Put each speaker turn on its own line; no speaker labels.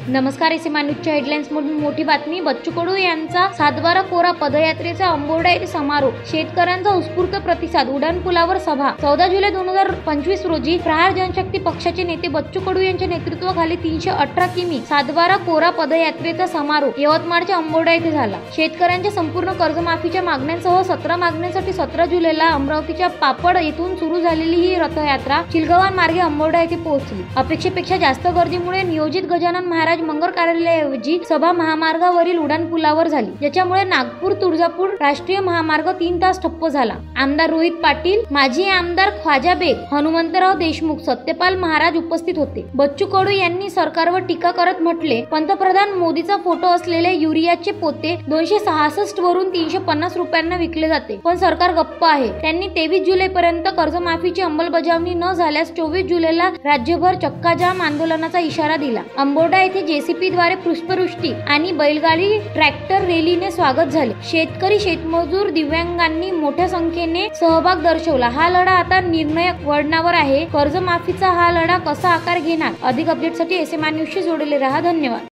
नमस्कार. एसएमआय न्यूजच्या हेडलाईन्स मधून मोठी बातमी. बच्चू कडू यांचा 7/12 कोरा पदयात्रेचा अंबोडा येथे समारोप. शेतकऱ्यांचा उत्स्फूर्त प्रतिसाद. उड्डाणपुलावर सभा. 14 जुलै 2025 रोजी प्रहार जनशक्ती पक्षाचे नेते बच्चू कडू यांच्या नेतृत्वाखाली 318 किमी 7/12 कोरा पदयात्रेचा समारोप यवतमाळच्या अंबोडा येथे झाला. शेतकऱ्यांच्या संपूर्ण कर्जमाफीच्या मागण्यांसह 17 मागण्यांसाठी 17 जुलैला अमरावतीच्या पापड येथून सुरू झालेली ही रथयात्रा चिलगव्हाण मार्गे अंबोडा येथे पोहोचली. अपेक्षेपेक्षा जास्त गर्दीमुळे नियोजित गजानन महाराज मंगल कार्यालयाऐवजी सभा महामार्गावरील उड्डाणपुलावर झाली, ज्याच्यामुळे नागपूर तुळजापूर राष्ट्रीय महामार्ग 3 तास ठप्प झाला. आमदार रोहित पाटील, माजी आमदार ख्वाजा बेग, हनुमंतराव देशमुख, सत्यपाल महाराज उपस्थित होते. बच्चू कडू यांनी सरकारवर टीका करत म्हटले, पंतप्रधान मोदीचा फोटो असलेले युरियाचे पोते 266 वरून 350 रुपयांना विकले जाते, पण सरकार गप्प आहे. त्यांनी 23 जुलैपर्यंत कर्जमाफीची अंमलबजावणी न झाल्यास 24 जुलैला राज्यभर चक्काजाम आंदोलनाचा इशारा दिला. अंबोडा येथे जेसीपीद्वारे पुष्पवृष्टी आणि बैलगाडी ट्रॅक्टर रॅलीने स्वागत झाले. शेतकरी, शेतमजूर, दिव्यांगांनी मोठ्या संख्येने सहभाग दर्शवला. हा लढा आता निर्णायक वळणावर आहे. कर्जमाफीचा हा लढा कसा आकार घेणार? अधिक अपडेटसाठी एसएमआय न्यूजशी जोडले रहा. धन्यवाद.